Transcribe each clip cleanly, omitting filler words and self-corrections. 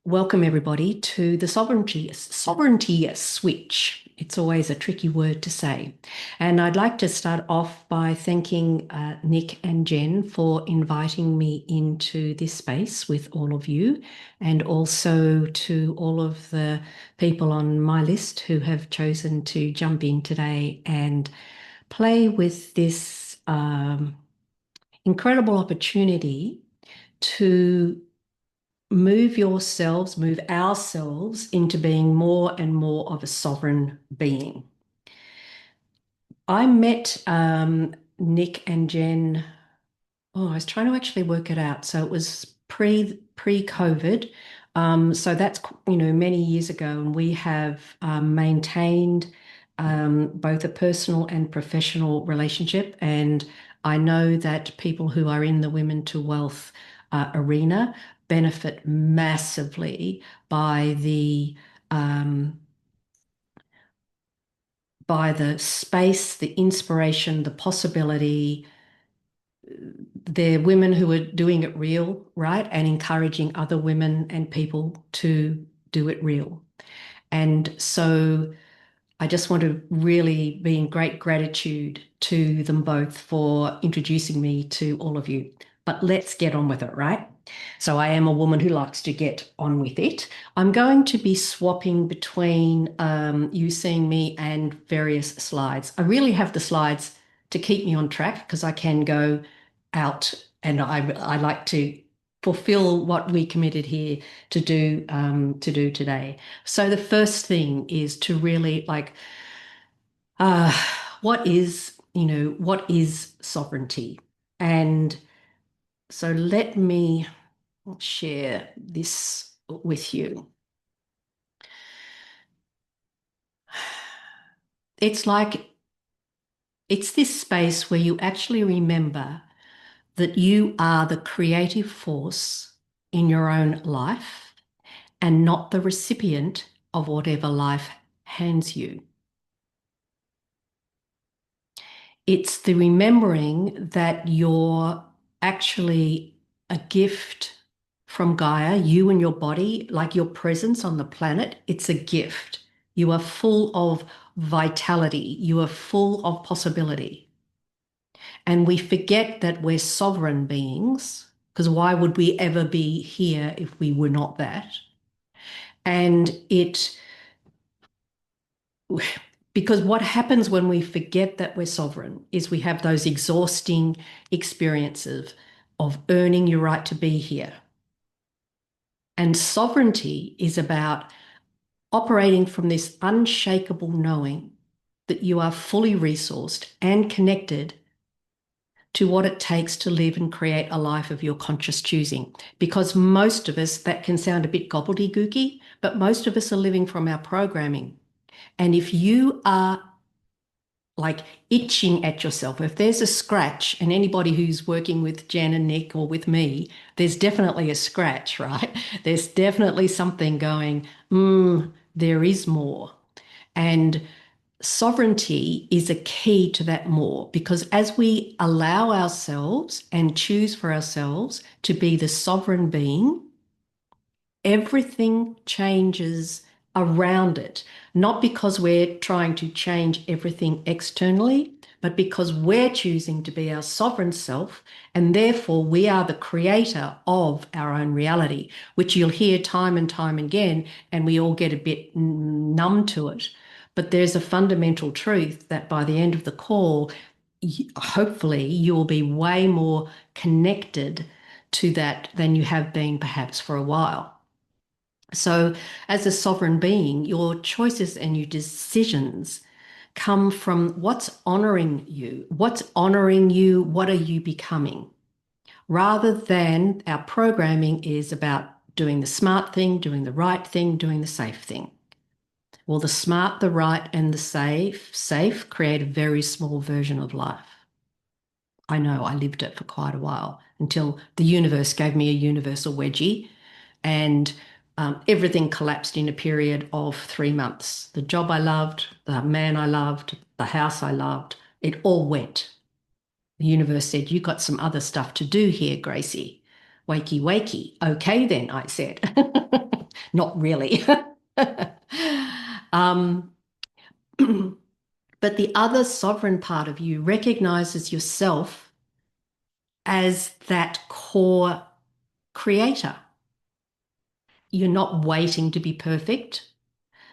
Welcome everybody to the sovereignty switch. It's always a tricky word to say. And I'd like to start off by thanking Nick and Jen for inviting me into this space with all of you, and also to all of the people on my list who have chosen to jump in today and play with this incredible opportunity to move ourselves into being more and more of a sovereign being. I met Nick and Jen. Oh, I was trying to actually work it out. So it was pre-COVID. So that's many years ago, and we have maintained both a personal and professional relationship. And I know that people who are in the Women to Wealth arena benefit massively by um, the space, the inspiration, the possibility. They're women who are doing it real, right? And encouraging other women and people to do it real. And so I just want to really be in great gratitude to them both for introducing me to all of you. But let's get on with it, right? So I am a woman who likes to get on with it. I'm going to be swapping between you seeing me and various slides. I really have the slides to keep me on track because I can go out, and I like to fulfill what we committed here to do today. So the first thing is to really uh, what is sovereignty? And so let me share this with you. It's like it's this space where you actually remember that you are the creative force in your own life and not the recipient of whatever life hands you. It's the remembering that you're actually a gift from Gaia, you and your body, like your presence on the planet. It's a gift. You are full of vitality. You are full of possibility. And we forget that we're sovereign beings, because why would we ever be here if we were not that? And because what happens when we forget that we're sovereign is we have those exhausting experiences of earning your right to be here. And sovereignty is about operating from this unshakable knowing that you are fully resourced and connected to what it takes to live and create a life of your conscious choosing. Because most of us, that can sound a bit gobbledygooky, but most of us are living from our programming. And if you are like itching at yourself, if there's a scratch, and anybody who's working with Jen and Nick or with me, there's definitely a scratch, right? There's definitely something going, there is more. And sovereignty is a key to that more, because as we allow ourselves and choose for ourselves to be the sovereign being, everything changes around it, not because we're trying to change everything externally, but because we're choosing to be our sovereign self, and therefore we are the creator of our own reality, which you'll hear time and time again, and we all get a bit numb to it. But there's a fundamental truth that by the end of the call, hopefully you will be way more connected to that than you have been perhaps for a while. So, as a sovereign being, your choices and your decisions come from what's honoring you. What's honoring you? What are you becoming? Rather than our programming is about doing the smart thing, doing the right thing, doing the safe thing. Well, the smart, the right, and the safe create a very small version of life. I know I lived it for quite a while until the universe gave me a universal wedgie, and everything collapsed in a period of 3 months. The job I loved, the man I loved, the house I loved, it all went. The universe said, "You got some other stuff to do here, Gracie." Wakey, wakey. Okay, then, I said. Not really. um, but the other sovereign part of you recognizes yourself as that core creator. You're not waiting to be perfect.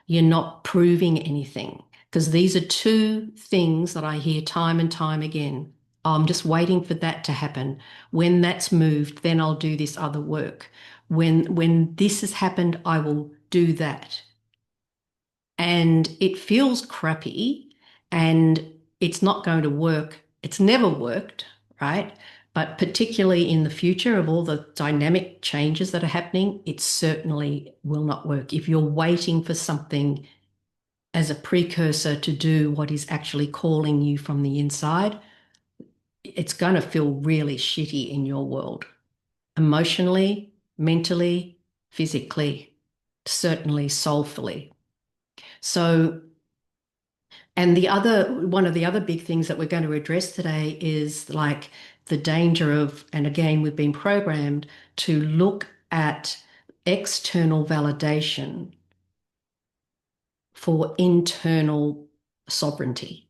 You're not proving anything. Because these are two things that I hear time and time again. Oh, I'm just waiting for that to happen. When that's moved, then I'll do this other work. When this has happened, I will do that. And it feels crappy and it's not going to work. It's never worked, right? But particularly in the future of all the dynamic changes that are happening, it certainly will not work. If you're waiting for something as a precursor to do what is actually calling you from the inside, it's going to feel really shitty in your world, emotionally, mentally, physically, certainly soulfully. So, and one of the other big things that we're going to address today is like the danger of, and again, we've been programmed to look at external validation for internal sovereignty.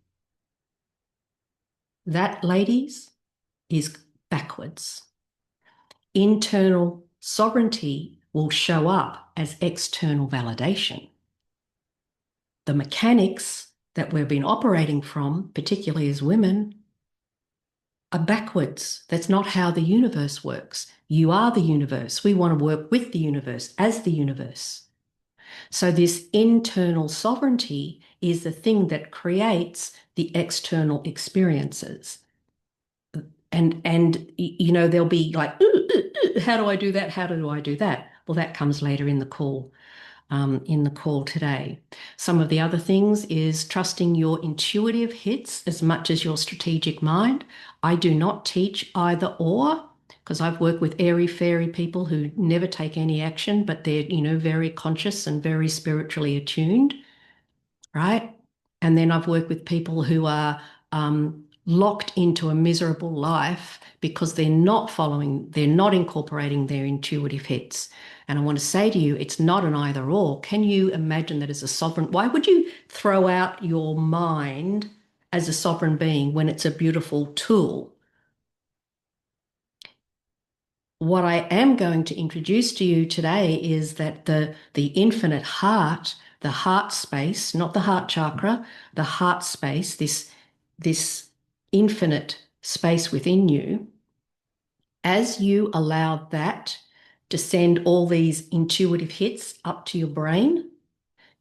That, ladies, is backwards. Internal sovereignty will show up as external validation. The mechanics that we've been operating from, particularly as women, are backwards. That's not how the universe works. You are the universe. We want to work with the universe as the universe. So this internal sovereignty is the thing that creates the external experiences. And you know, they'll be like, ooh, ooh, ooh, how do I do that? How do I do that? Well, that comes later in the call. In the call today. Some of the other things is trusting your intuitive hits as much as your strategic mind. I do not teach either or because I've worked with airy fairy people who never take any action, but they're, you know, very conscious and very spiritually attuned, right? And then I've worked with people who are locked into a miserable life because they're not incorporating their intuitive hits. And I want to say to you, it's not an either or. Can you imagine that as a sovereign? Why would you throw out your mind as a sovereign being when it's a beautiful tool? What I am going to introduce to you today is that the infinite heart, the heart space, not the heart chakra, the heart space, this infinite space within you, as you allow that to send all these intuitive hits up to your brain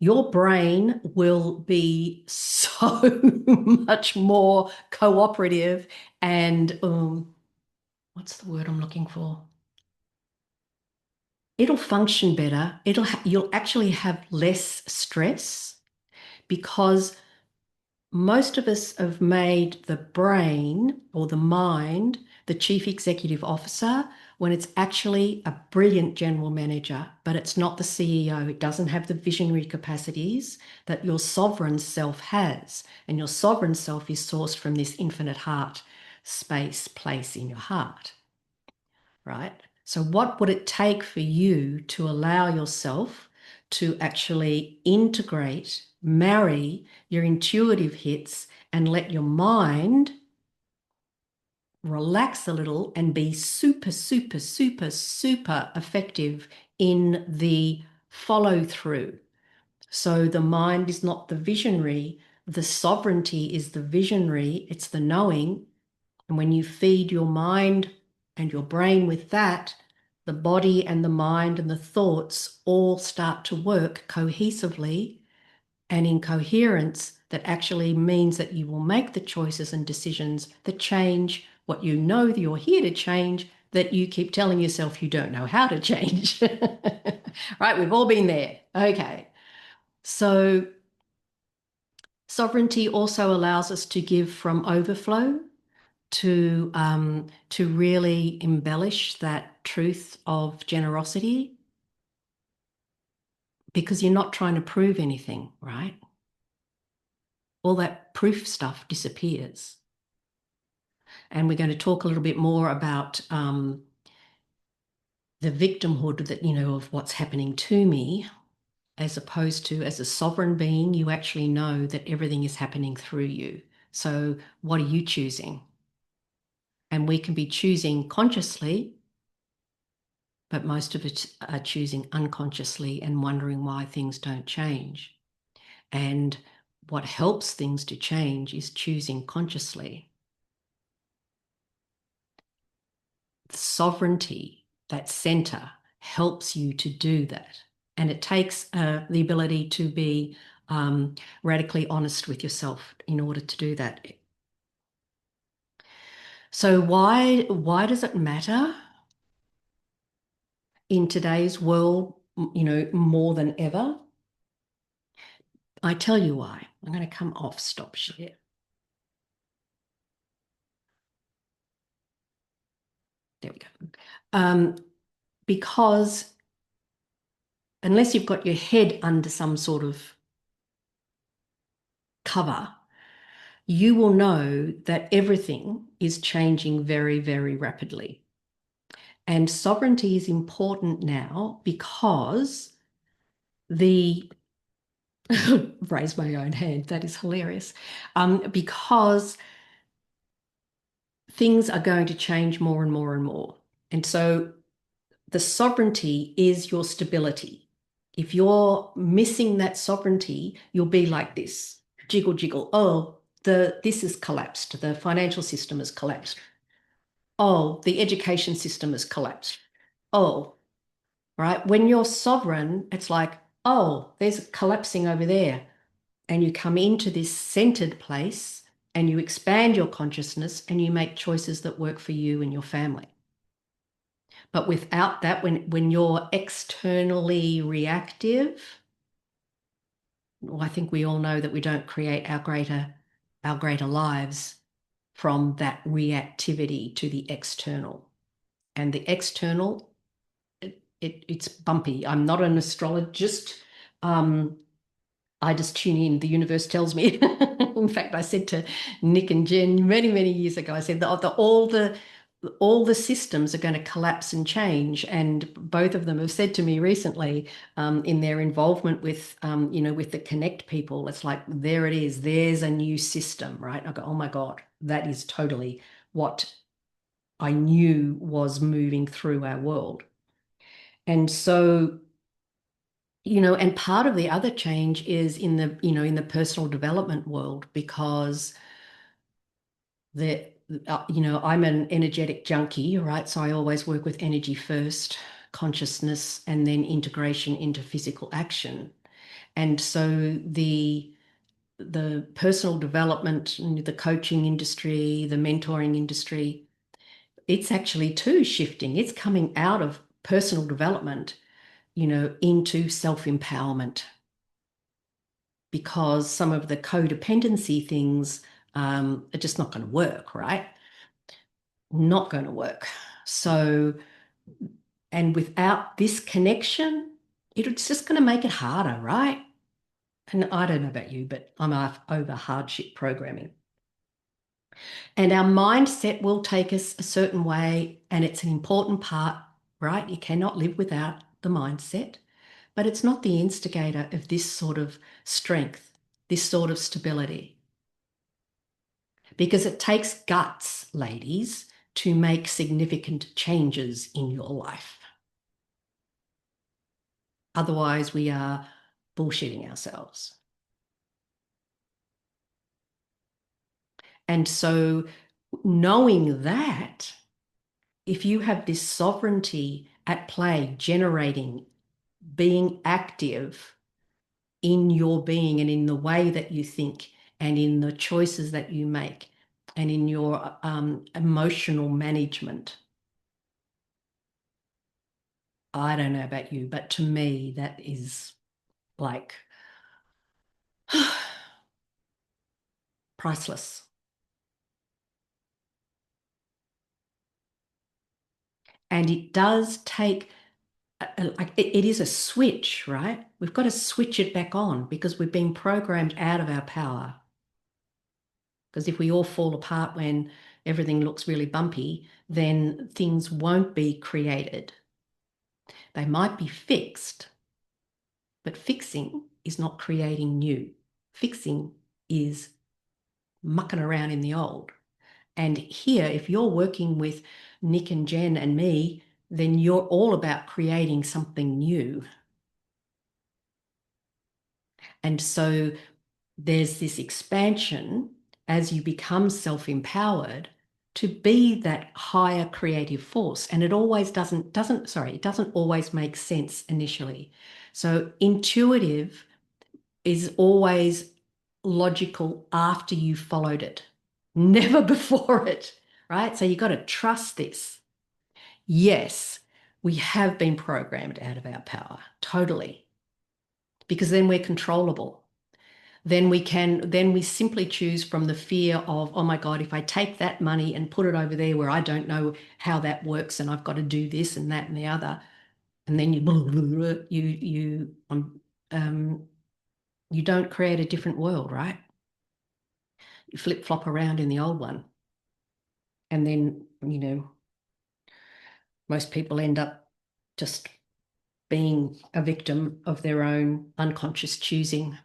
will be so much more cooperative and what's the word I'm looking for? It'll function better. You'll actually have less stress because most of us have made the brain or the mind the chief executive officer when it's actually a brilliant general manager, but it's not the CEO. It doesn't have the visionary capacities that your sovereign self has. And your sovereign self is sourced from this infinite heart space, place in your heart, right? So what would it take for you to allow yourself to actually integrate, marry your intuitive hits and let your mind relax a little and be super, super, super, super effective in the follow through? So the mind is not the visionary, the sovereignty is the visionary, it's the knowing. And when you feed your mind and your brain with that, the body and the mind and the thoughts all start to work cohesively and in coherence. That actually means that you will make the choices and decisions that change what you know that you're here to change, that you keep telling yourself you don't know how to change. Right? We've all been there. Okay. So sovereignty also allows us to give from overflow, to really embellish that truth of generosity, because you're not trying to prove anything, right? All that proof stuff disappears. And we're going to talk a little bit more about the victimhood that, of what's happening to me, as opposed to as a sovereign being, you actually know that everything is happening through you. So what are you choosing? And we can be choosing consciously, but most of it are choosing unconsciously and wondering why things don't change. And what helps things to change is choosing consciously. The sovereignty, that center, helps you to do that. And it takes the ability to be radically honest with yourself in order to do that. So why does it matter in today's world, more than ever? I tell you why. I'm going to come off stop share. There we go. Because unless you've got your head under some sort of cover, you will know that everything is changing very, very rapidly. And sovereignty is important now because the raise my own hand, that is hilarious. Because things are going to change more and more and more. And so the sovereignty is your stability. If you're missing that sovereignty, you'll be like this, jiggle, jiggle. Oh, this has collapsed. The financial system has collapsed. Oh, the education system has collapsed. Oh, right. When you're sovereign, it's like, oh, there's a collapsing over there. And you come into this centered place and you expand your consciousness and you make choices that work for you and your family. But without that, when you're externally reactive, well, I think we all know that we don't create our greater lives from that reactivity to the external. And the external, it's bumpy. I'm not an astrologist. I just tune in. The universe tells me. In fact, I said to Nick and Jen many, many years ago, I said all the systems are going to collapse and change. And both of them have said to me recently, in their involvement with the Connect people, it's like, there it is. There's a new system, right? I go, oh my God, that is totally what I knew was moving through our world. And so, and part of the other change is in the personal development world, because I'm an energetic junkie, right? So I always work with energy first, consciousness, and then integration into physical action. And so the personal development, the coaching industry, the mentoring industry, it's actually too shifting. It's coming out of personal development, into self-empowerment, because some of the codependency things are just not going to work, right? Not going to work. So, and without this connection, it's just going to make it harder, right? And I don't know about you, but I'm over hardship programming. And our mindset will take us a certain way, and it's an important part, right? You cannot live without the mindset, but it's not the instigator of this sort of strength, this sort of stability. Because it takes guts, ladies, to make significant changes in your life. Otherwise, we are bullshitting ourselves. And so, knowing that, if you have this sovereignty at play, generating, being active in your being and in the way that you think and in the choices that you make and in your emotional management, I don't know about you, but to me, that is like priceless. And it does take, like, it is a switch, right? We've got to switch it back on because we've been programmed out of our power. Because if we all fall apart when everything looks really bumpy, then things won't be created. They might be fixed, but fixing is not creating new. Fixing is mucking around in the old. And here, if you're working with Nick and Jen and me, then you're all about creating something new. And so there's this expansion as you become self-empowered to be that higher creative force. And it always it doesn't always make sense initially. So intuitive is always logical after you've followed it, never before it, right? So you've got to trust this. Yes, we have been programmed out of our power, totally, because then we're controllable. Then we simply choose from the fear of, oh my God, if I take that money and put it over there where I don't know how that works and I've got to do this and that and the other, and then you don't create a different world, right? You flip-flop around in the old one. And then, most people end up just being a victim of their own unconscious choosing.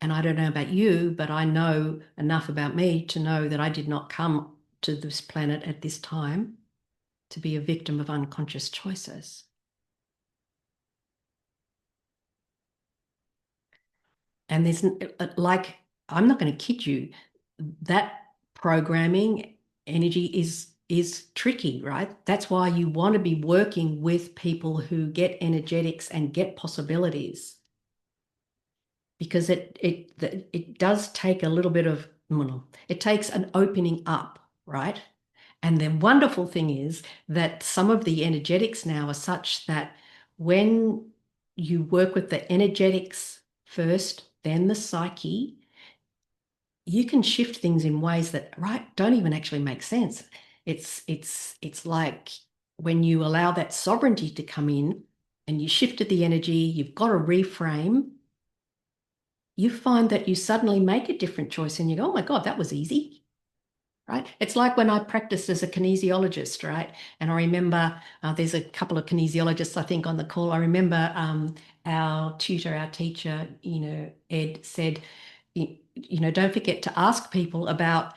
And I don't know about you, but I know enough about me to know that I did not come to this planet at this time to be a victim of unconscious choices. And there's like, I'm not going to kid you, that programming energy is tricky, right? That's why you want to be working with people who get energetics and get possibilities, because it does take a little bit of, it takes an opening up, right? And the wonderful thing is that some of the energetics now are such that when you work with the energetics first, then the psyche, you can shift things in ways that, right, don't even actually make sense. It's like when you allow that sovereignty to come in and you shifted the energy, you've got to reframe, you find that you suddenly make a different choice and you go, oh my God, that was easy, right? It's like when I practiced as a kinesiologist, right? And I remember there's a couple of kinesiologists, I think, on the call. I remember our tutor, our teacher, Ed said, don't forget to ask people about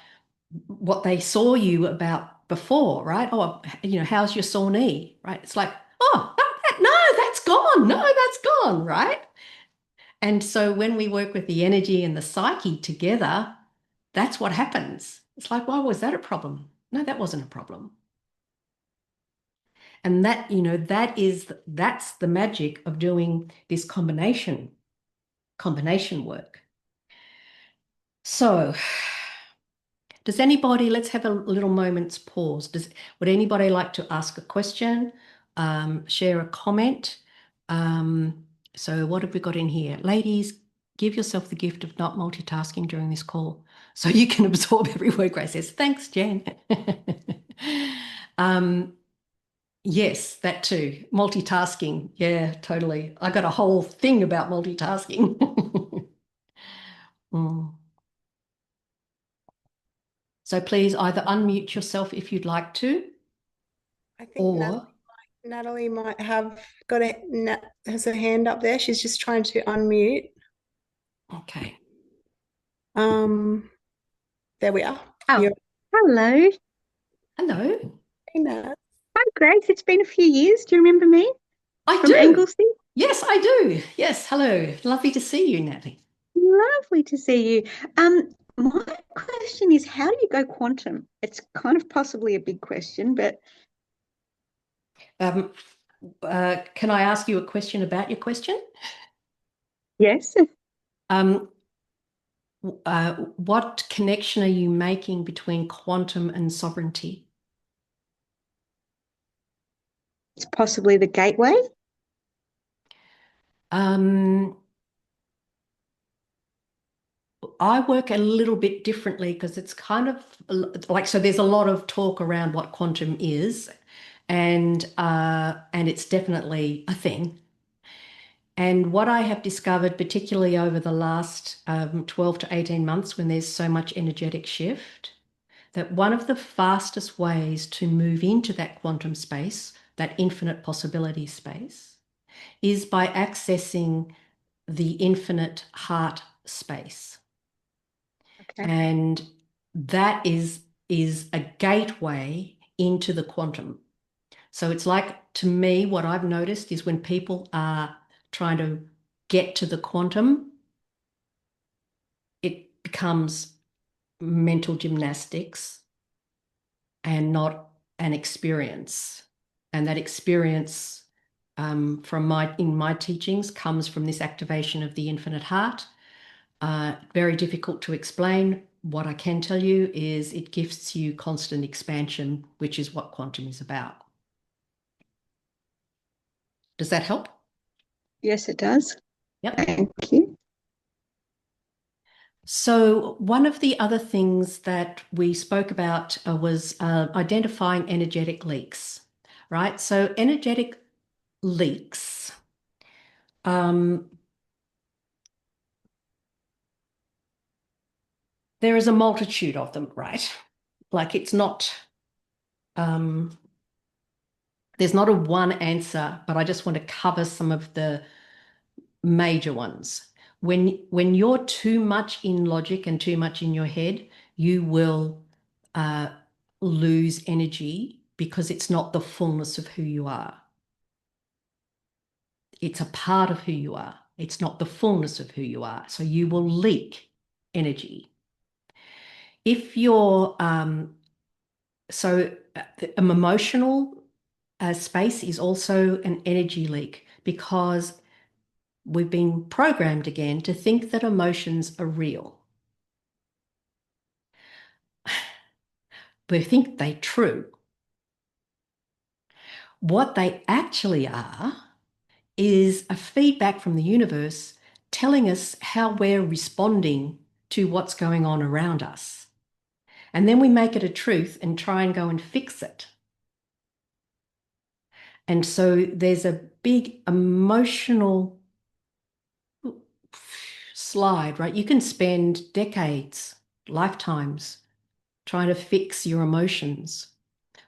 what they saw you about before, right? Oh, how's your sore knee, right? It's like, oh, no, that's gone. No, that's gone, right? And so when we work with the energy and the psyche together, that's what happens. It's like, why was that a problem? No, that wasn't a problem. And that's the magic of doing this combination work. So does anybody, let's have a little moment's pause. Would anybody like to ask a question, share a comment? So what have we got in here? Ladies, give yourself the gift of not multitasking during this call so you can absorb every word Grace says. Thanks, Jen. Yes, that too. Multitasking. Yeah, totally. I got a whole thing about multitasking. Mm. So please either unmute yourself if you'd like to, I think or Natalie might have has her hand up there. She's just trying to unmute. okay. Um, there we are. Oh, You're hello. Hello. saying that. Hi, Grace. It's been a few years. Do you remember me I from do. Anglesey? Yes, I do. Yes, hello. Lovely to see you, Natalie. Lovely to see you. My question is, how do you go quantum? It's kind of possibly a big question, but Um, can I ask you a question about your question? yes, Um, what connection are you making between quantum and sovereignty? it's possibly the gateway. I work a little bit differently because it's kind of like, so there's a lot of talk around what quantum is, and it's definitely a thing. And what I have discovered, particularly over the last 12 to 18 months, when there's so much energetic shift, that one of the fastest ways to move into that quantum space, that infinite possibility space, is by accessing the infinite heart space. Okay. And that is a gateway into the quantum. So it's like, to me, what I've noticed is when people are trying to get to the quantum, it becomes mental gymnastics and not an experience. And that experience in my teachings comes from this activation of the infinite heart. Very difficult to explain. What I can tell you is it gifts you constant expansion, which is what quantum is about. Does that help? Yes, it does. Yep. Thank you. So one of the other things that we spoke about was identifying energetic leaks, right? So energetic leaks, there is a multitude of them, right? Like it's not, there's not a one answer, but I just want to cover some of the major ones. When you're too much in logic and too much in your head, you will lose energy because it's not the fullness of who you are. It's a part of who you are. It's not the fullness of who you are. So you will leak energy. If you're, an emotional space is also an energy leak because we've been programmed again to think that emotions are real. We think they're true. What they actually are is a feedback from the universe telling us how we're responding to what's going on around us. And then we make it a truth and try and go and fix it. And so there's a big emotional slide, right? You can spend decades, lifetimes, trying to fix your emotions.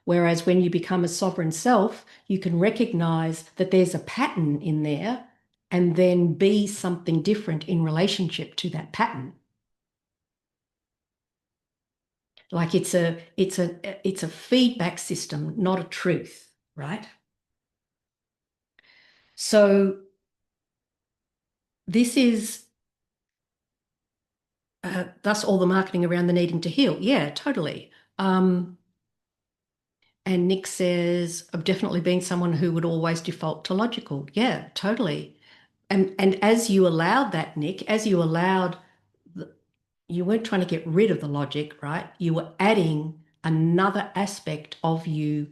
Whereas when you become a sovereign self, you can recognize that there's a pattern in there and then be something different in relationship to that pattern. Like it's a feedback system, not a truth, right? So this is thus all the marketing around the needing to heal. Yeah, totally. And Nick says, I've definitely been someone who would always default to logical. Yeah, totally. And as you allowed that, Nick, as you allowed, you weren't trying to get rid of the logic, right? You were adding another aspect of you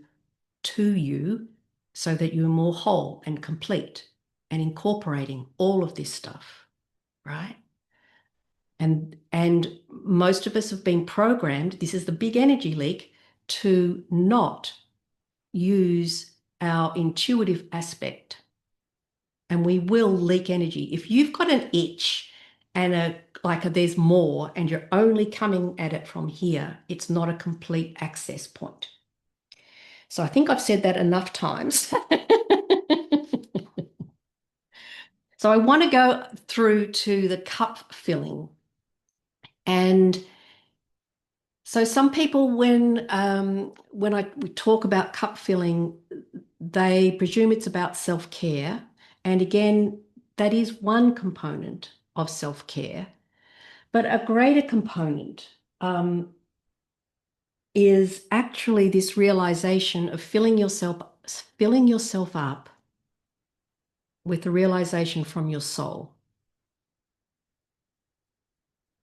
to you so that you were more whole and complete and incorporating all of this stuff, right? And most of us have been programmed, this is the big energy leak, to not use our intuitive aspect. And we will leak energy. If you've got an itch and there's more and you're only coming at it from here, it's not a complete access point. So I think I've said that enough times. So I want to go through to the cup filling. And so some people, when we talk about cup filling, they presume it's about self-care. And again, that is one component of self-care. But a greater component is actually this realization of filling yourself up with the realization from your soul,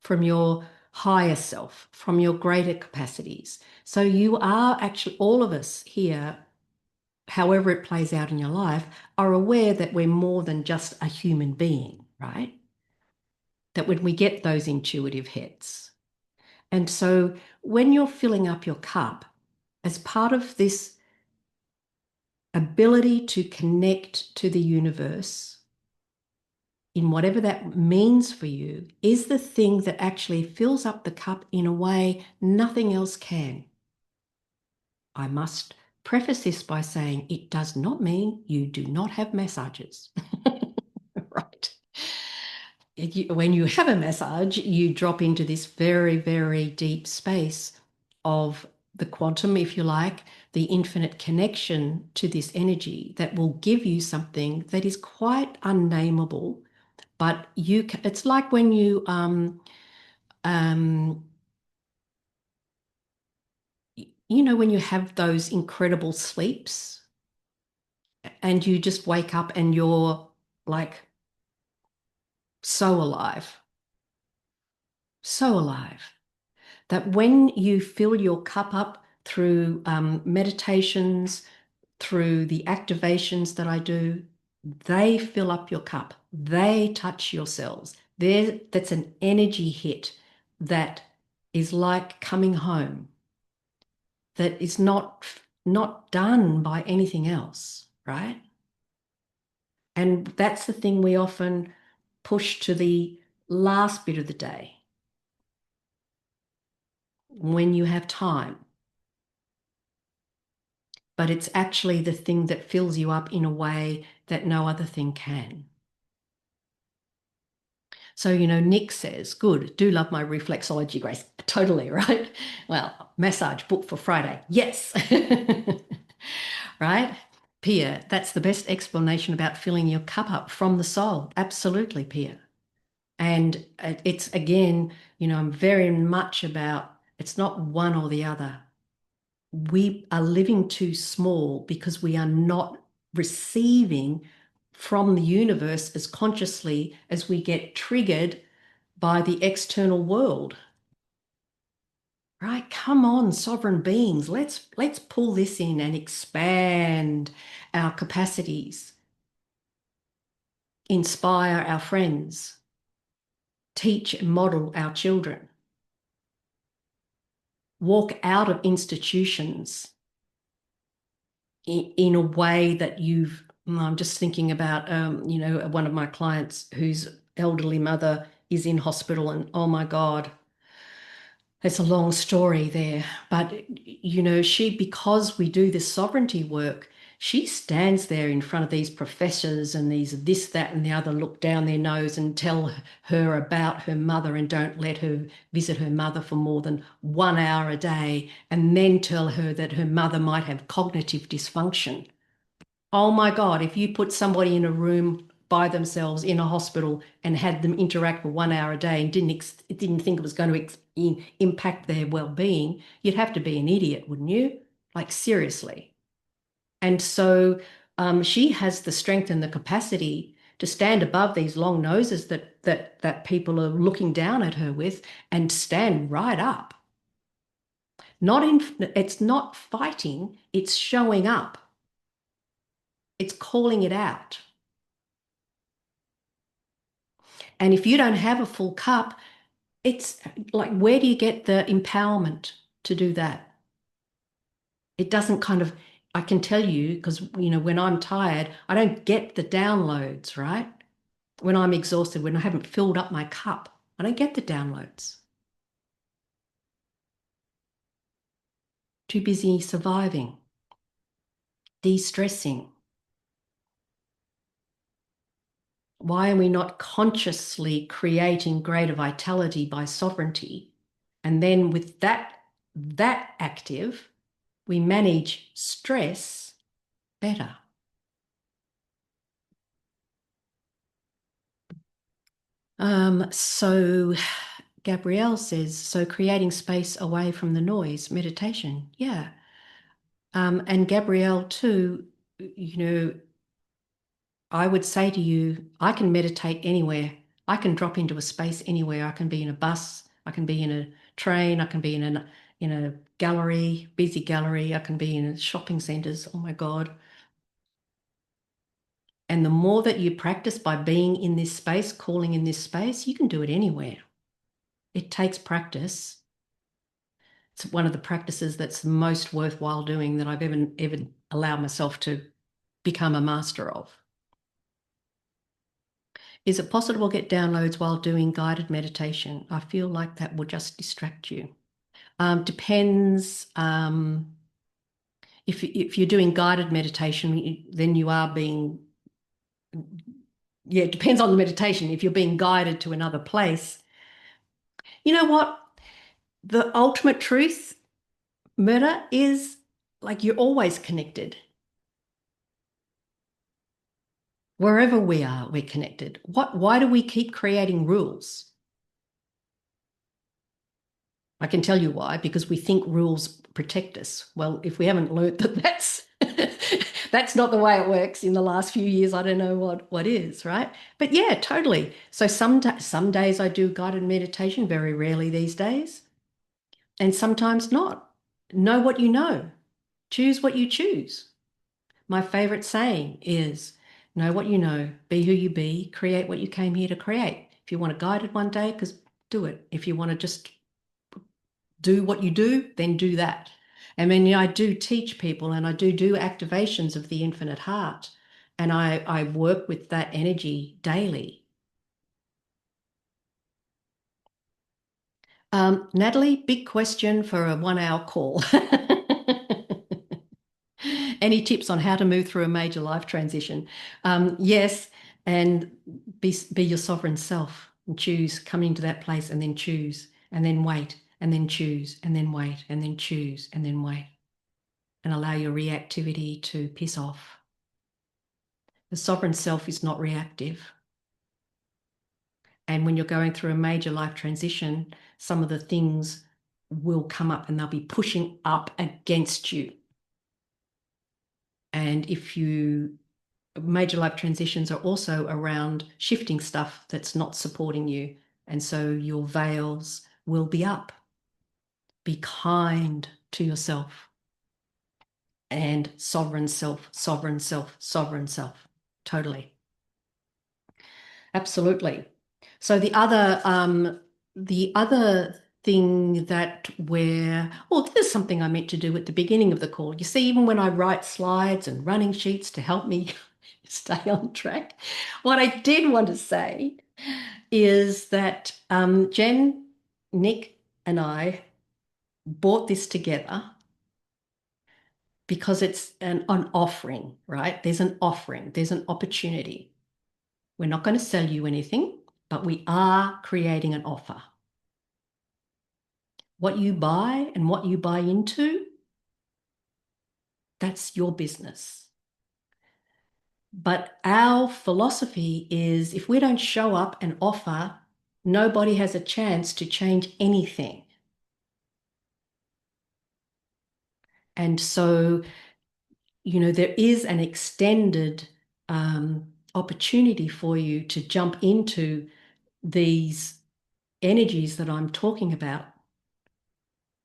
from your higher self, from your greater capacities. So you are actually, all of us here, however it plays out in your life, are aware that we're more than just a human being, right? That when we get those intuitive hits. And so when you're filling up your cup, as part of this ability to connect to the universe, in whatever that means for you, is the thing that actually fills up the cup in a way nothing else can. I must preface this by saying it does not mean you do not have massages. Right. When you have a massage, you drop into this very, very deep space of the quantum, if you like, the infinite connection to this energy that will give you something that is quite unnameable, but it's like when you when you have those incredible sleeps and you just wake up and you're like so alive, that when you fill your cup up through meditations, through the activations that I do, they fill up your cup. They touch your cells. That's an energy hit that is like coming home, that is not done by anything else, right? And that's the thing we often push to the last bit of the day when you have time. But it's actually the thing that fills you up in a way that no other thing can. So, Nick says, good, do love my reflexology, Grace. Totally, right? Well, massage booked for Friday. Yes. Right? Pia, that's the best explanation about filling your cup up from the soul. Absolutely, Pia. And it's, again, I'm very much about, it's not one or the other. We are living too small because we are not receiving from the universe as consciously as we get triggered by the external world. Right? Come on, sovereign beings. Let's pull this in and expand our capacities, inspire our friends, teach and model our children, walk out of institutions in a way that I'm just thinking about, one of my clients whose elderly mother is in hospital, and oh my God, it's a long story there. But, because we do this sovereignty work, she stands there in front of these professors and this, that, and the other look down their nose and tell her about her mother and don't let her visit her mother for more than 1 hour a day, and then tell her that her mother might have cognitive dysfunction. Oh my God, if you put somebody in a room by themselves in a hospital and had them interact for 1 hour a day and didn't think it was going to impact their well-being, you'd have to be an idiot, wouldn't you? Like, seriously. And so she has the strength and the capacity to stand above these long noses that people are looking down at her with and stand right up. It's not fighting, it's showing up. It's calling it out. And if you don't have a full cup, it's like, where do you get the empowerment to do that? It doesn't I can tell you, because, when I'm tired, I don't get the downloads, right? When I'm exhausted, when I haven't filled up my cup, I don't get the downloads. Too busy surviving, de-stressing. Why are we not consciously creating greater vitality by sovereignty? And then with that active, we manage stress better. So Gabrielle says, so creating space away from the noise, meditation. Yeah. And Gabrielle too, I would say to you, I can meditate anywhere. I can drop into a space anywhere. I can be in a bus, I can be in a train, I can be in a gallery, busy gallery, I can be in shopping centers. Oh my God. And the more that you practice by being in this space, calling in this space, you can do it anywhere. It takes practice. It's one of the practices that's most worthwhile doing that I've ever allowed myself to become a master of. Is it possible to get downloads while doing guided meditation? I feel like that will just distract you. Depends. if you're doing guided meditation, then you are being, yeah, it depends on the meditation. If you're being guided to another place, you know what? The ultimate truth, Murder, is like you're always connected. Wherever we are, we're connected. Why do we keep creating rules? I can tell you why, because we think rules protect us. Well, if we haven't learnt that that's not the way it works in the last few years, I don't know what is, right? But yeah, totally. So some days I do guided meditation, very rarely these days, and sometimes not. Know what you know. Choose what you choose. My favorite saying is, know what you know, be who you be, create what you came here to create. If you want to guide it one day, because do it. If you want to just do what you do, then do that. And then I do teach people, and I do activations of the infinite heart. And I work with that energy daily. Natalie, big question for a 1 hour call. Any tips on how to move through a major life transition? Yes, and be your sovereign self and choose, come into that place and then choose and then wait and then choose and then wait and then choose and then wait, and allow your reactivity to piss off. The sovereign self is not reactive. And when you're going through a major life transition, some of the things will come up and they'll be pushing up against you. And major life transitions are also around shifting stuff that's not supporting you. And so your veils will be up. Be kind to yourself. And sovereign self, sovereign self, sovereign self. Totally. Absolutely. So the other thing that this is something I meant to do at the beginning of the call. You see, even when I write slides and running sheets to help me stay on track, what I did want to say is that Jen, Nick, and I bought this together because it's an offering, right? There's an offering, there's an opportunity. We're not going to sell you anything, but we are creating an offer. What you buy and what you buy into, that's your business. But our philosophy is if we don't show up and offer, nobody has a chance to change anything. And so, there is an extended opportunity for you to jump into these energies that I'm talking about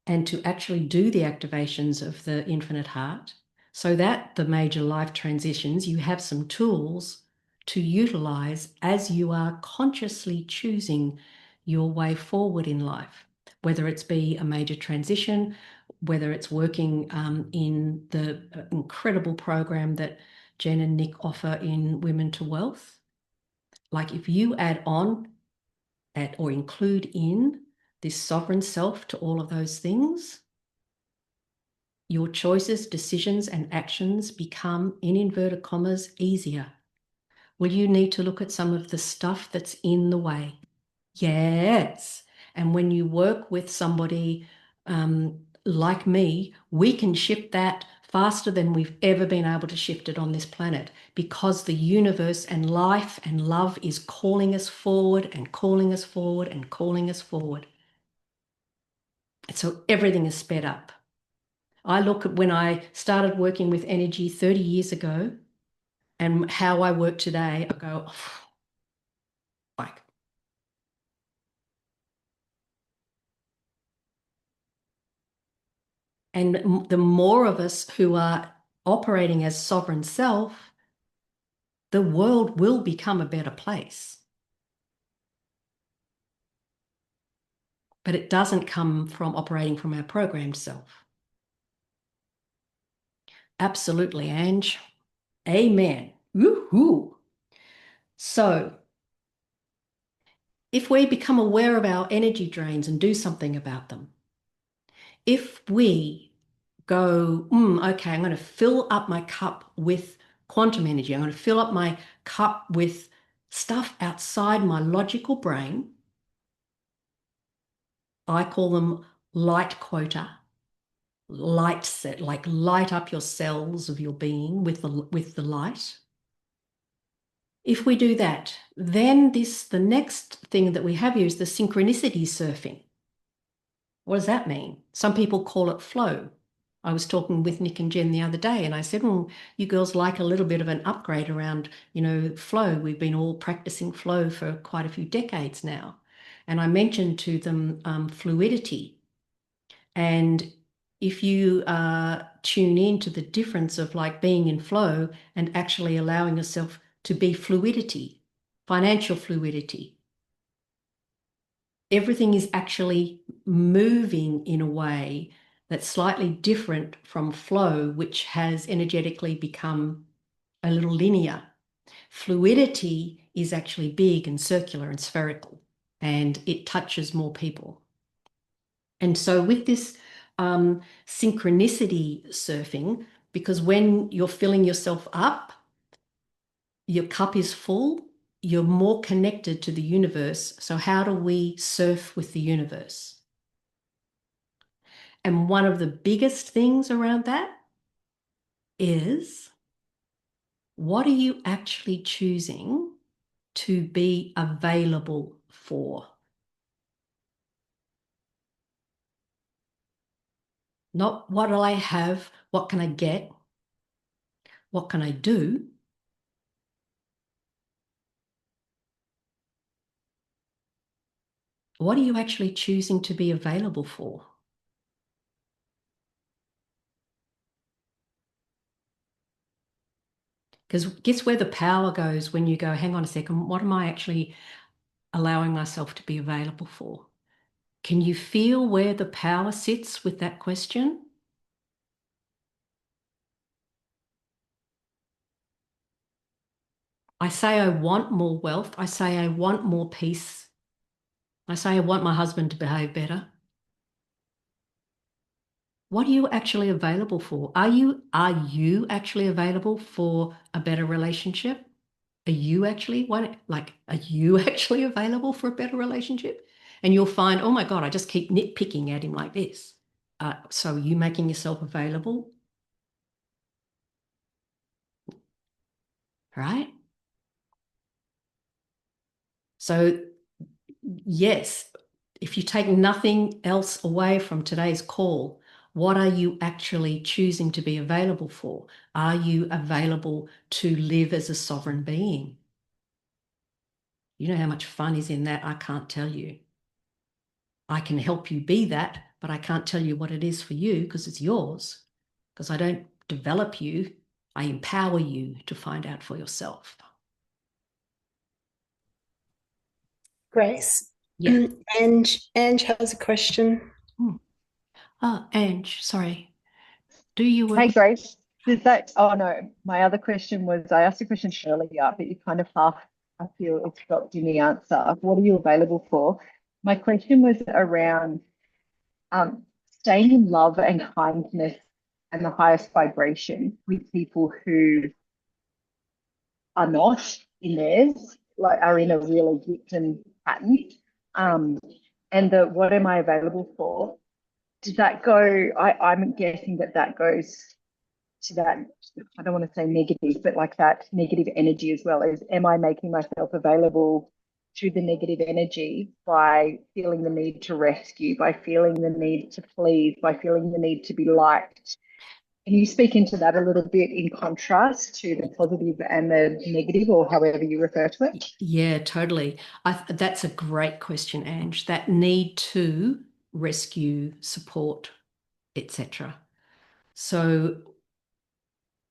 and to actually do the activations of the infinite heart, so that the major life transitions, you have some tools to utilize as you are consciously choosing your way forward in life, whether it's be a major transition, whether it's working in the incredible program that Jen and Nick offer in Women to Wealth. Like if you add on or include in this sovereign self to all of those things, your choices, decisions, and actions become, in inverted commas, easier. Will you need to look at some of the stuff that's in the way? Yes. And when you work with somebody like me, we can shift that faster than we've ever been able to shift it on this planet, because the universe and life and love is calling us forward and calling us forward and calling us forward. So everything is sped up. I look at when I started working with energy 30 years ago and how I work today, I go, oh, like, and the more of us who are operating as sovereign self, the world will become a better place. But it doesn't come from operating from our programmed self. Absolutely, Ange. Amen. Woohoo. So if we become aware of our energy drains and do something about them, if we go, okay, I'm going to fill up my cup with quantum energy. I'm going to fill up my cup with stuff outside my logical brain. I call them light quota, light set, like light up your cells of your being with the light. If we do that, then the next thing that we have here is the synchronicity surfing. What does that mean? Some people call it flow. I was talking with Nick and Jen the other day, and I said, well, you girls like a little bit of an upgrade around, flow. We've been all practicing flow for quite a few decades now. And I mentioned to them fluidity. And if you tune in to the difference of like being in flow and actually allowing yourself to be fluidity, financial fluidity, everything is actually moving in a way that's slightly different from flow, which has energetically become a little linear. Fluidity is actually big and circular and spherical, and it touches more people. And so with this synchronicity surfing, because when you're filling yourself up, your cup is full, you're more connected to the universe. So how do we surf with the universe? And one of the biggest things around that is, what are you actually choosing to be available for? Not what do I have, what can I get, what can I do? What are you actually choosing to be available for? Because guess where the power goes when you go, hang on a second, what am I actually allowing myself to be available for? Can you feel where the power sits with that question? I say I want more wealth. I say I want more peace. I say I want my husband to behave better. What are you actually available for? Are you actually available for a better relationship? Are you actually are you actually available for a better relationship? And you'll find, oh my God, I just keep nitpicking at him like this. So are you making yourself available? Right? So yes, if you take nothing else away from today's call, what are you actually choosing to be available for? Are you available to live as a sovereign being? You know how much fun is in that? I can't tell you. I can help you be that, but I can't tell you what it is for you because it's yours. Because I don't develop you, I empower you to find out for yourself. Grace. Yeah. Ange has a question. Ange, sorry. Do you Hey, Grace. Does that, oh no, my other question was, I asked a question earlier, but you kind of half, I feel it's dropped in the answer. What are you available for? My question was around staying in love and kindness and the highest vibration with people who are not in theirs, like are in a really victim pattern. And the what am I available for? Does that go? I'm guessing that goes to that, I don't want to say negative, but like that negative energy as well. Is, am I making myself available to the negative energy by feeling the need to rescue, by feeling the need to please, by feeling the need to be liked? Can you speak into that a little bit in contrast to the positive and the negative, or however you refer to it? Yeah, totally. That's a great question, Ange. That need to rescue, support, etc. So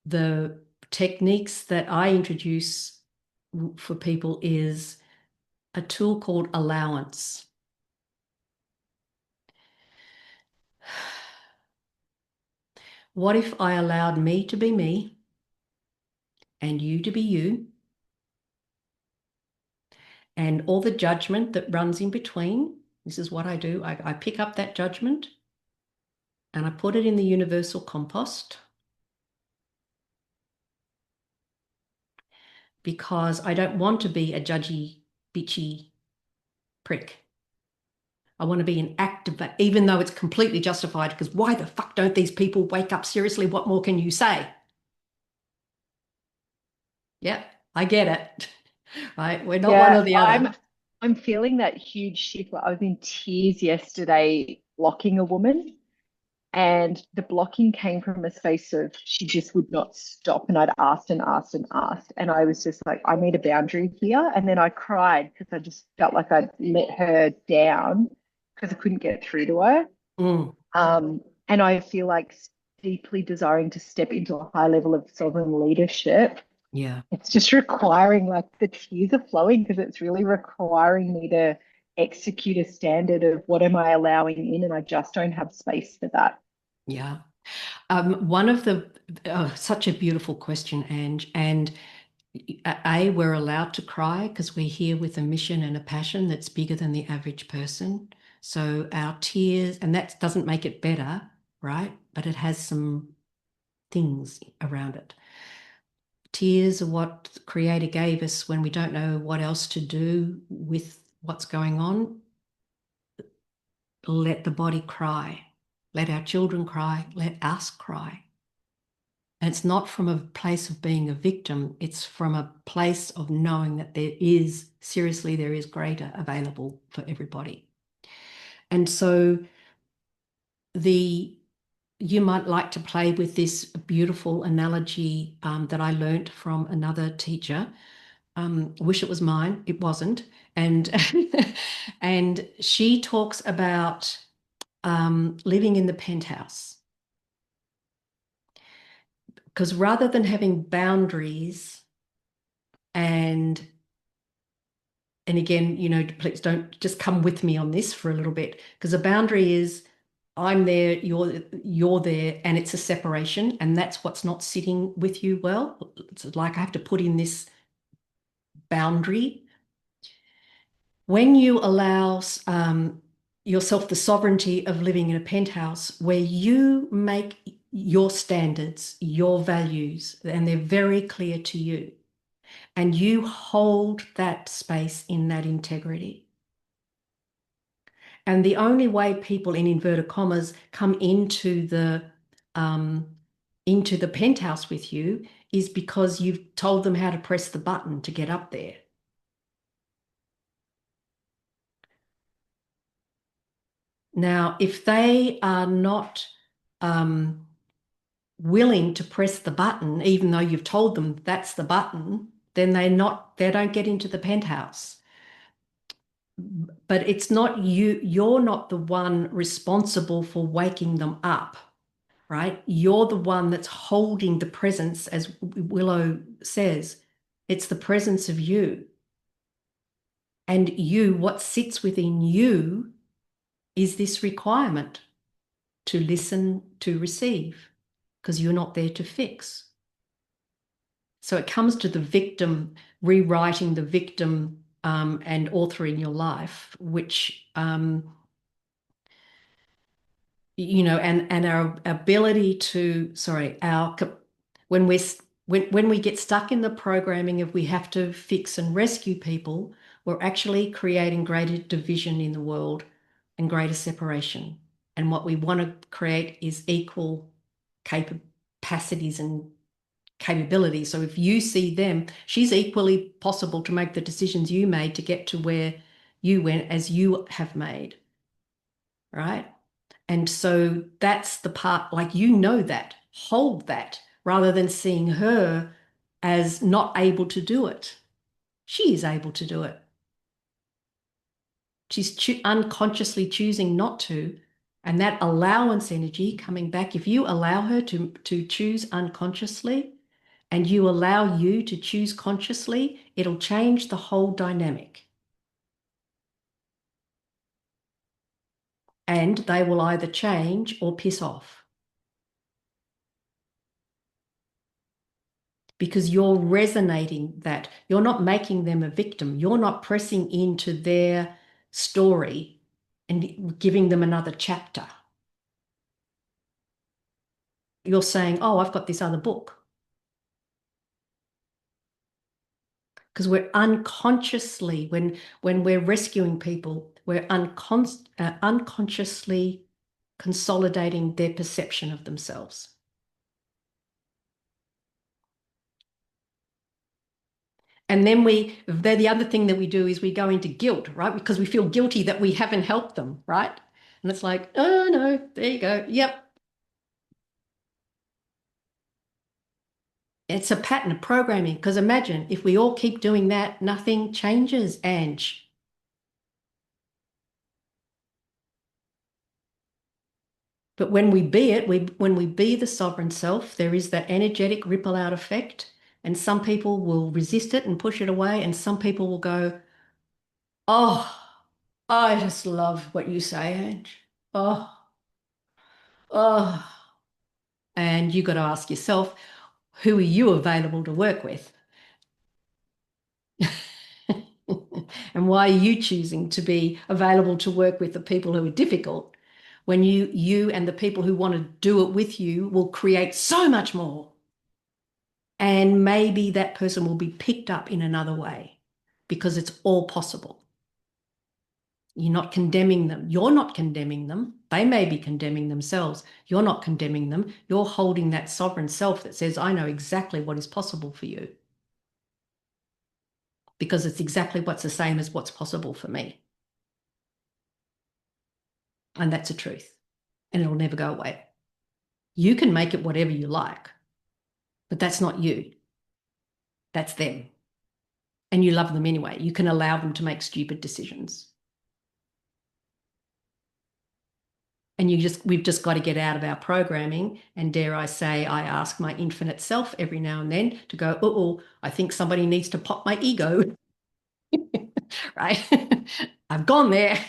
the techniques that I introduce for people is a tool called allowance. What if I allowed me to be me and you to be you, and all the judgment that runs in between? This is what I do. I pick up that judgment and I put it in the universal compost because I don't want to be a judgy, bitchy prick. I want to be an active, even though it's completely justified, because why the fuck don't these people wake up? Seriously, what more can you say? Yeah, I get it. Right? We're not one or the other. I'm feeling that huge shift. Like, I was in tears yesterday blocking a woman, and the blocking came from a space of she just would not stop. And I'd asked and asked and asked. And I was just like, I need a boundary here. And then I cried because I just felt like I'd let her down because I couldn't get through to her. And I feel like deeply desiring to step into a high level of sovereign leadership. Yeah. It's just requiring, like, the tears are flowing because it's really requiring me to execute a standard of what am I allowing in, and I just don't have space for that. Yeah. One of the, such a beautiful question, Ange, and we're allowed to cry because we're here with a mission and a passion that's bigger than the average person. So our tears, and that doesn't make it better, right? But it has some things around it. Tears are what the Creator gave us when we don't know what else to do with what's going on. Let the body cry. Let our children cry. Let us cry. And it's not from a place of being a victim. It's from a place of knowing that there is greater available for everybody. And so you might like to play with this beautiful analogy that I learnt from another teacher. Wish it was mine. It wasn't. And and she talks about living in the penthouse. Because rather than having boundaries and again, please don't just come with me on this for a little bit, because a boundary is I'm there, you're there, and it's a separation, and that's what's not sitting with you well. It's like I have to put in this boundary. When you allow yourself the sovereignty of living in a penthouse where you make your standards, your values, and they're very clear to you, and you hold that space in that integrity. And the only way people, in inverted commas, come into the penthouse with you is because you've told them how to press the button to get up there. Now, if they are not willing to press the button, even though you've told them that's the button, then they don't get into the penthouse. But it's not you're not the one responsible for waking them up, right? You're the one that's holding the presence, as Willow says. It's the presence of you. And what sits within you is this requirement to listen, to receive, because you're not there to fix. So it comes to the victim, rewriting the victim and authoring your life, which, and our ability to, when we get stuck in the programming of we have to fix and rescue people, we're actually creating greater division in the world and greater separation. And what we want to create is equal capacities and capability. So if you see them, she's equally possible to make the decisions you made to get to where you went as you have made, right? And so that's the part, like, that, hold that, rather than seeing her as not able to do it. She is able to do it. She's unconsciously choosing not to. And that allowance energy coming back, if you allow her to choose unconsciously, and you allow you to choose consciously, it'll change the whole dynamic. And they will either change or piss off. Because you're resonating that. You're not making them a victim. You're not pressing into their story and giving them another chapter. you're saying, oh, I've got this other book. Because we're unconsciously, when we're rescuing people, we're unconsciously consolidating their perception of themselves. And then the other thing that we do is we go into guilt, right? Because we feel guilty that we haven't helped them, right? And it's like, oh no, there you go. Yep. It's a pattern of programming, because imagine if we all keep doing that, nothing changes, Ange. But when we be it, when we be the sovereign self, there is that energetic ripple out effect, and some people will resist it and push it away, and some people will go, oh, I just love what you say, Ange. Oh, oh. And you got to ask yourself, who are you available to work with? And why are you choosing to be available to work with the people who are difficult when you and the people who want to do it with you will create so much more? And maybe that person will be picked up in another way, because it's all possible. You're not condemning them. You're not condemning them. They may be condemning themselves. You're not condemning them. You're holding that sovereign self that says, I know exactly what is possible for you, because it's exactly what's the same as what's possible for me. And that's a truth. And it'll never go away. You can make it whatever you like, but that's not you. That's them. And you love them anyway. You can allow them to make stupid decisions. And we've just got to get out of our programming. And dare I say, I ask my infinite self every now and then to go, oh, I think somebody needs to pop my ego. Right? I've gone there.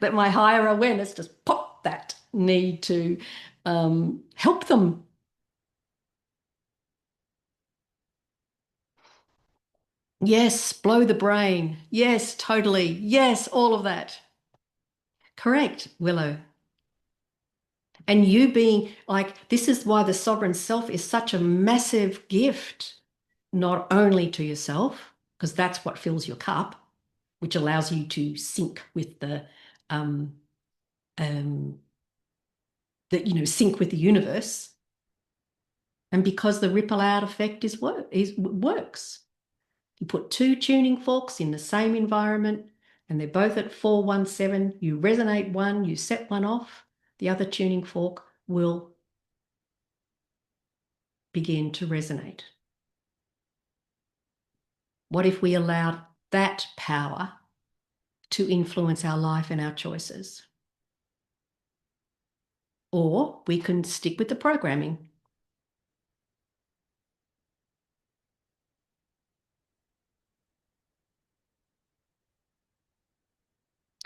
Let my higher awareness just pop that need to help them. Yes, blow the brain. Yes, totally. Yes, all of that. Correct, Willow. And you being like, this is why the sovereign self is such a massive gift, not only to yourself, because that's what fills your cup, which allows you to sync with sync with the universe. And because the ripple out effect works. You put two tuning forks in the same environment and they're both at 417. You resonate one, you set one off, the other tuning fork will begin to resonate. What if we allowed that power to influence our life and our choices? Or we can stick with the programming.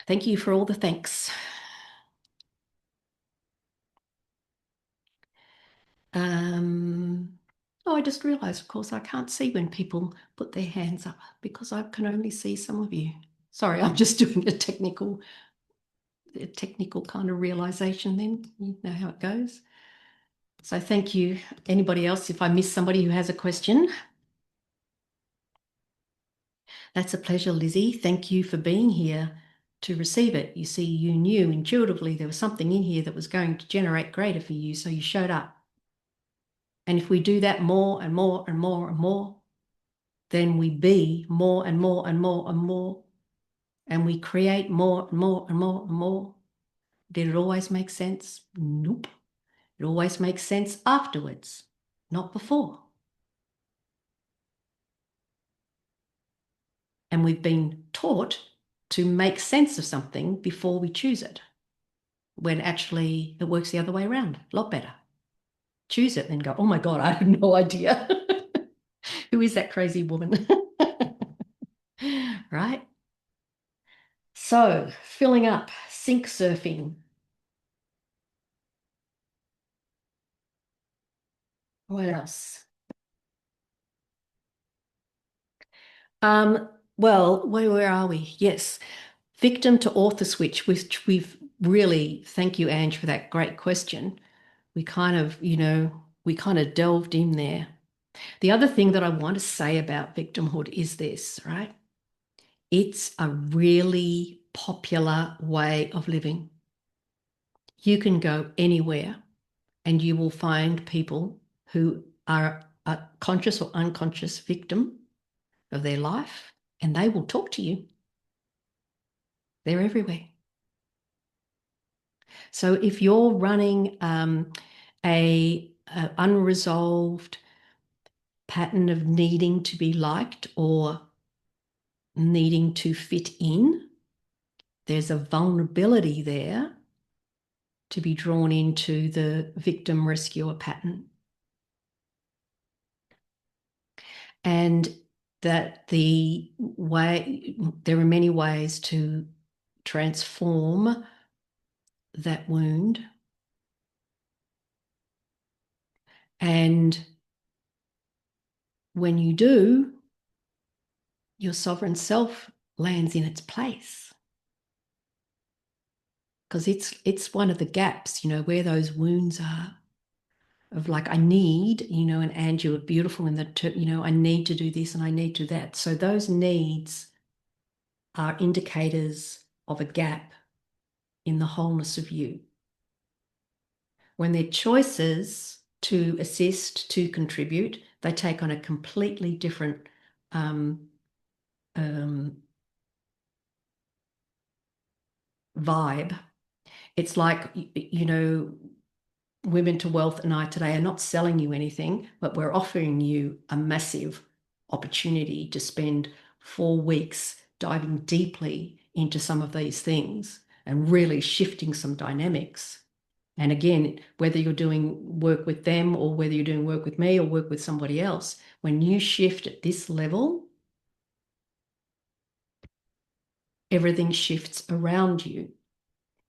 Thank you for all the thanks. I just realised, of course, I can't see when people put their hands up because I can only see some of you. Sorry, I'm just doing a technical kind of realisation then. You know how it goes. So thank you. Anybody else, if I miss somebody who has a question? That's a pleasure, Lizzie. Thank you for being here to receive it. You see, you knew intuitively there was something in here that was going to generate greater for you, so you showed up. And if we do that more and more and more and more, then we be more and more and more and more, and we create more and more and more and more. Did it always make sense? Nope. It always makes sense afterwards, not before. And we've been taught to make sense of something before we choose it, when actually it works the other way around, a lot better. Choose it, then go, oh my God, I have no idea. Who is that crazy woman? Right? So, filling up, sink surfing. What else? Well, where are we? Yes. Victim to author switch, which we've really, thank you, Ange, for that great question. we kind of, we kind of delved in there. The other thing that I want to say about victimhood is this, right? It's a really popular way of living. You can go anywhere and you will find people who are a conscious or unconscious victim of their life, and they will talk to you. They're everywhere. So if you're running a unresolved pattern of needing to be liked or needing to fit in, there's a vulnerability there to be drawn into the victim rescuer pattern. And that there are many ways to transform that wound. And when you do, your sovereign self lands in its place. Because it's one of the gaps, where those wounds are of like, I need, and you are beautiful in that, I need to do this and I need to do that. So those needs are indicators of a gap in the wholeness of you. When they're choices to assist, to contribute, they take on a completely different vibe. It's like, Women to Wealth and I today are not selling you anything, but we're offering you a massive opportunity to spend 4 weeks diving deeply into some of these things and really shifting some dynamics. And again, whether you're doing work with them or whether you're doing work with me or work with somebody else, when you shift at this level, everything shifts around you,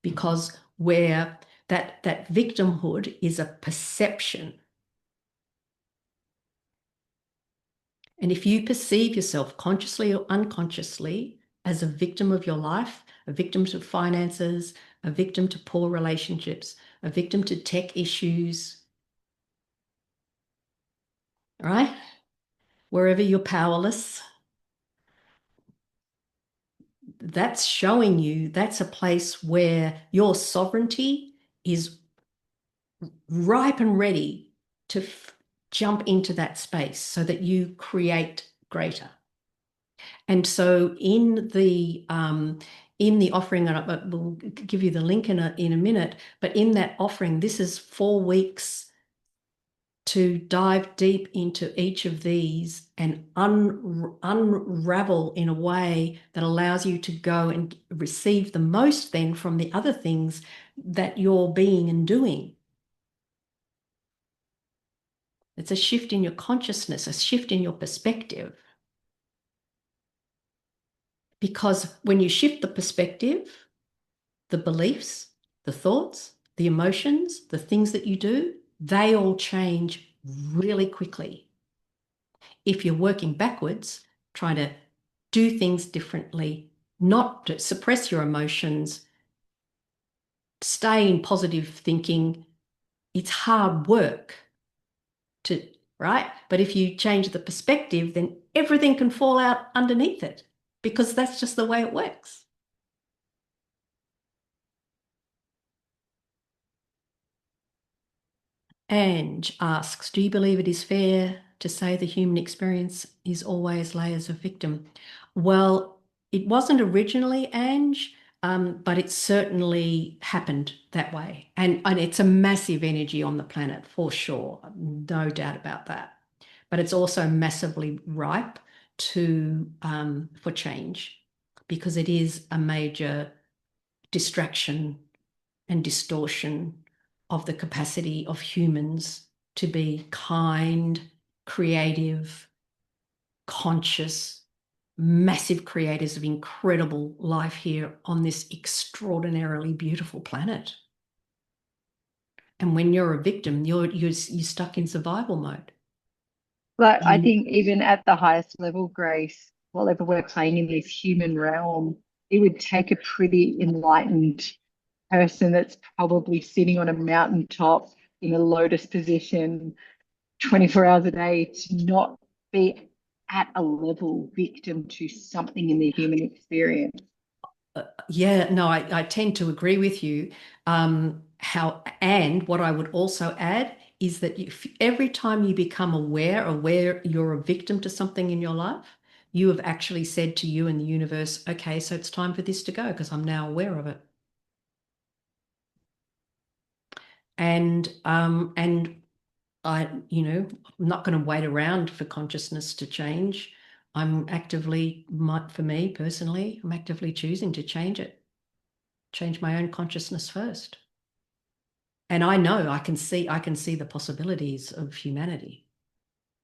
because where that victimhood is a perception. And if you perceive yourself consciously or unconsciously as a victim of your life, a victim to finances, a victim to poor relationships, a victim to tech issues, right? Wherever you're powerless, that's showing you that's a place where your sovereignty is ripe and ready to jump into that space so that you create greater. And so in the offering, and we'll give you the link in a minute, but in that offering, this is 4 weeks to dive deep into each of these and unravel in a way that allows you to go and receive the most then from the other things that you're being and doing. It's a shift in your consciousness, a shift in your perspective. Because when you shift the perspective, the beliefs, the thoughts, the emotions, the things that you do, they all change really quickly. If you're working backwards, trying to do things differently, not to suppress your emotions, stay in positive thinking, it's hard work right? But if you change the perspective, then everything can fall out underneath it, because that's just the way it works. Ange asks, do you believe it is fair to say the human experience is always layers of victim? Well, it wasn't originally, Ange, but it certainly happened that way. And it's a massive energy on the planet, for sure, no doubt about that. But it's also massively ripe for change, because it is a major distraction and distortion of the capacity of humans to be kind, creative, conscious, massive creators of incredible life here on this extraordinarily beautiful planet. And when you're a victim, you're stuck in survival mode. But I think even at the highest level, Grace, whatever we're playing in this human realm, it would take a pretty enlightened person that's probably sitting on a mountaintop in a lotus position 24 hours a day, to not be at a level victim to something in the human experience. Yeah, no, I tend to agree with you. And what I would also add is that every time you become aware you're a victim to something in your life, you have actually said to you and the universe, okay, so it's time for this to go because I'm now aware of it. And I'm not going to wait around for consciousness to change. For me personally, I'm actively choosing to change it. Change my own consciousness first. And I know I can see the possibilities of humanity,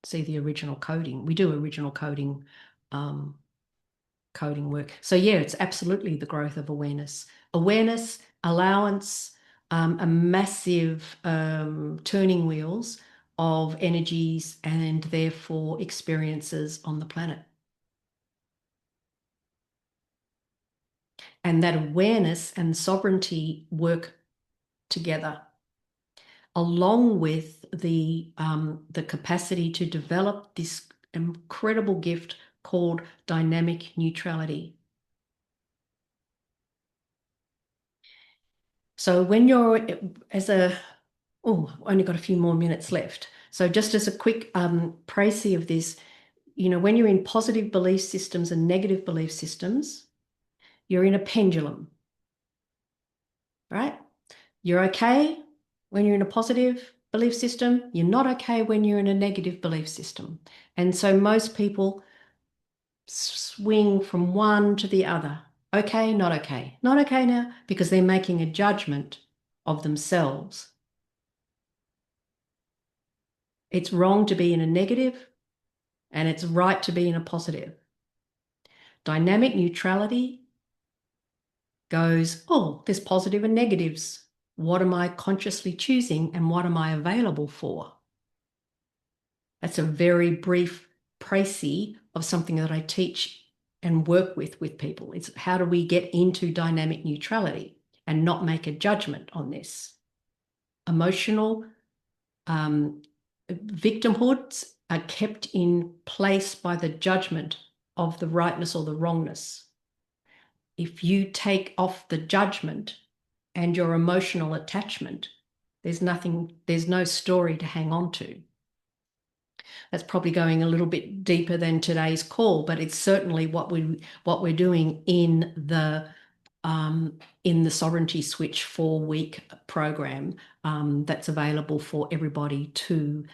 see the original coding. We do original coding work. So yeah, it's absolutely the growth of awareness. Awareness, allowance, a massive turning wheels of energies and therefore experiences on the planet. And that awareness and sovereignty work together, along with the capacity to develop this incredible gift called dynamic neutrality. So when you're only got a few more minutes left. So just as a quick précis of this, when you're in positive belief systems and negative belief systems, you're in a pendulum, right? You're okay when you're in a positive belief system. You're not okay when you're in a negative belief system. And so most people swing from one to the other. Okay, not okay. Not okay now, because they're making a judgment of themselves. It's wrong to be in a negative, and it's right to be in a positive. Dynamic neutrality goes, oh, there's positive and negatives. What am I consciously choosing and what am I available for? That's a very brief précis of something that I teach and work with people. It's how do we get into dynamic neutrality and not make a judgment on this? Emotional victimhoods are kept in place by the judgment of the rightness or the wrongness. If you take off the judgment and your emotional attachment, there's no story to hang on to. That's probably going a little bit deeper than today's call, but it's certainly what we're doing in the Sovereignty Switch 4-week program that's available for everybody to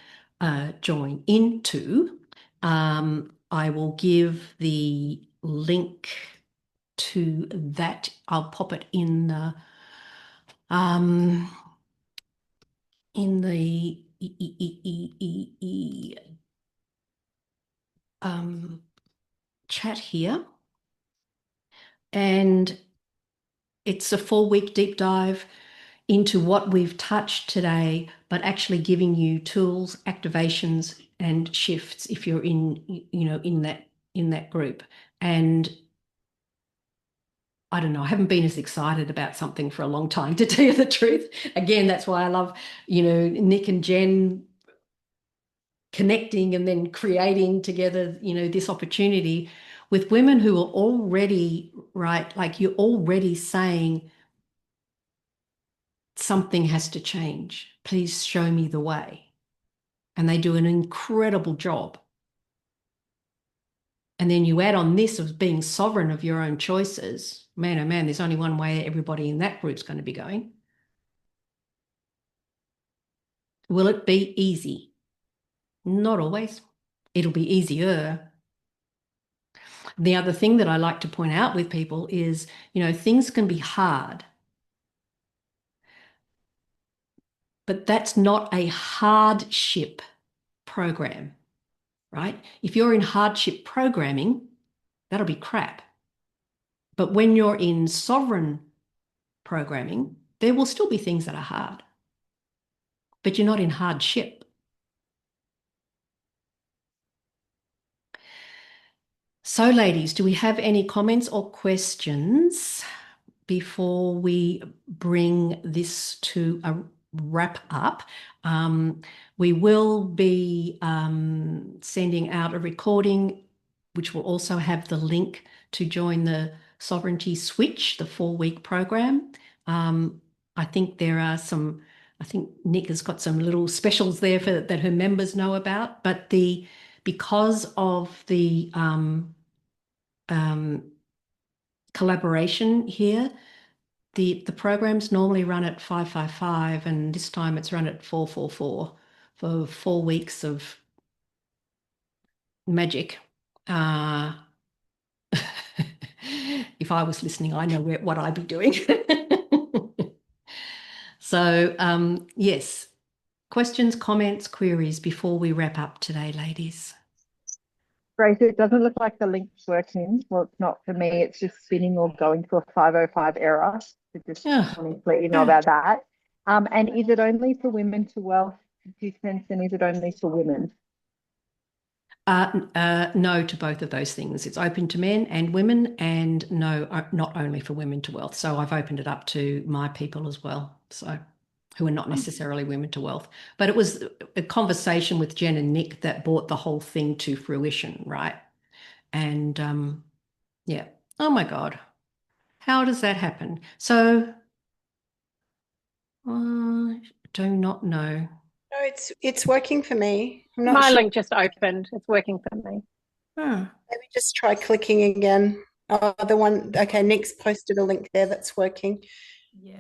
join into. I will give the link to that. I'll pop it in the chat here. And it's a 4-week deep dive into what we've touched today, but actually giving you tools, activations, and shifts if you're in that group. And I don't know, I haven't been as excited about something for a long time, to tell you the truth. Again, that's why I love, Nick and Jen connecting and then creating together, this opportunity with women who are already, right, like you're already saying something has to change. Please show me the way. And they do an incredible job. And then you add on this of being sovereign of your own choices. Man, oh man, there's only one way everybody in that group's going to be going. Will it be easy? Not always. It'll be easier. The other thing that I like to point out with people is, things can be hard. But that's not a hardship program, right? If you're in hardship programming, that'll be crap. But when you're in sovereign programming, there will still be things that are hard, but you're not in hardship. So, ladies, do we have any comments or questions before we bring this to wrap up, we will be sending out a recording, which will also have the link to join the Sovereignty Switch, the 4-week program. I think there are some, I think Nick has got some little specials there for that her members know about, but because of the collaboration here, the programs normally run at 555, and this time it's run at 444 for 4 weeks of magic. If I was listening, I know what I'd be doing. So, yes, questions, comments, queries before we wrap up today, ladies. Grace, it doesn't look like the link's working. Well, it's not for me. It's just spinning or going to a 505 error. So just wanting to let you know about that. And is it only for women to wealth participants, and is it only for women? No to both of those things. It's open to men and women, and no, not only for women to wealth. So I've opened it up to my people as well, so who are not necessarily women to wealth. But it was a conversation with Jen and Nick that brought the whole thing to fruition, right? And yeah, oh my God, how does that happen? So do not know. No, it's working for me. I'm not My sure. link just opened. It's working for me. Maybe just try clicking again. Oh, the one, okay, Nick's posted a link there that's working. Yeah.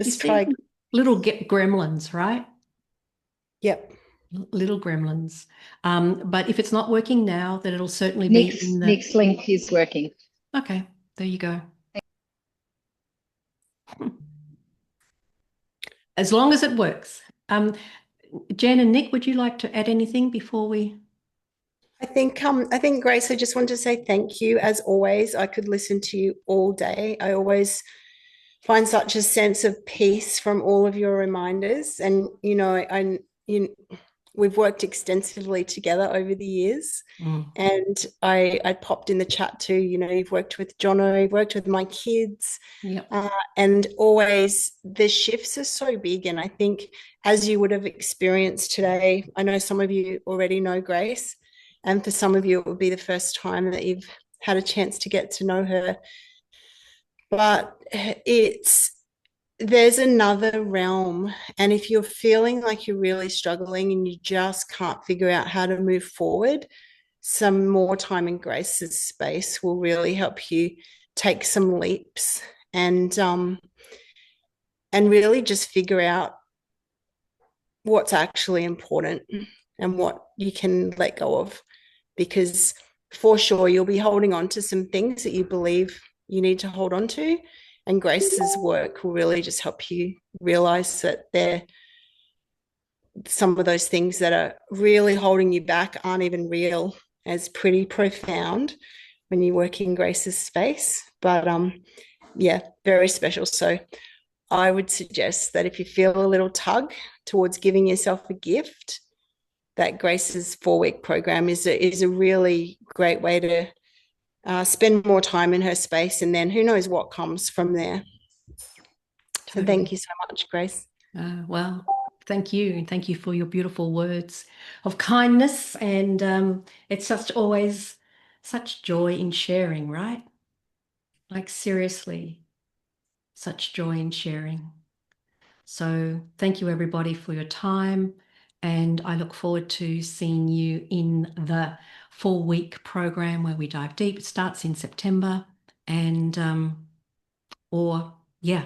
Just You try. see little gremlins, right? Yep. Little gremlins. But if it's not working now, then it'll certainly be in the... Nick's link is working. Okay, there you go. As long as it works. Jen and Nick, would you like to add anything before we... I think Grace, I just want to say thank you. As always, I could listen to you all day. I always find such a sense of peace from all of your reminders. And, we've worked extensively together over the years. And I popped in the chat too, you've worked with Jono, you've worked with my kids. Yep. And always the shifts are so big. And I think as you would have experienced today, I know some of you already know Grace. And for some of you, it will be the first time that you've had a chance to get to know her. But there's another realm. And if you're feeling like you're really struggling and you just can't figure out how to move forward, some more time in Grace's space will really help you take some leaps and really just figure out what's actually important and what you can let go of. Because for sure, you'll be holding on to some things that you believe you need to hold on to. And Grace's work will really just help you realize that some of those things that are really holding you back aren't even real. It's pretty profound when you work in Grace's space. But yeah, very special. So I would suggest that if you feel a little tug towards giving yourself a gift, that Grace's 4-week program is a really great way to spend more time in her space, and then who knows what comes from there. So thank you so much, Grace. Well, thank you. And thank you for your beautiful words of kindness. And it's always such joy in sharing, right? Like seriously, such joy in sharing. So thank you everybody for your time. And I look forward to seeing you in the 4-week program where we dive deep. It starts in September. And, yeah,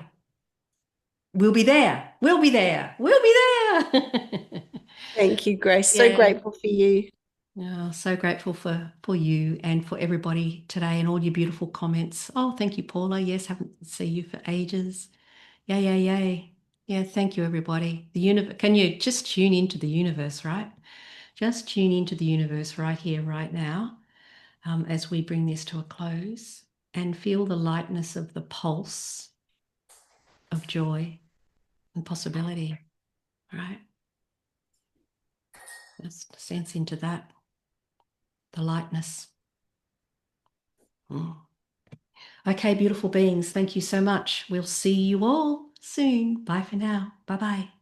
we'll be there. We'll be there. We'll be there. Thank you, Grace. So grateful for you. Oh, so grateful for you and for everybody today and all your beautiful comments. Oh, thank you, Paula. Yes, haven't seen you for ages. Yay, yay, yay. Yeah, thank you, everybody. The universe. Can you just tune into the universe, right? Just tune into the universe right here, right now, as we bring this to a close, and feel the lightness of the pulse of joy and possibility, right? Just sense into that, the lightness. Okay, beautiful beings, thank you so much. We'll see you all soon. Bye for now. Bye-bye.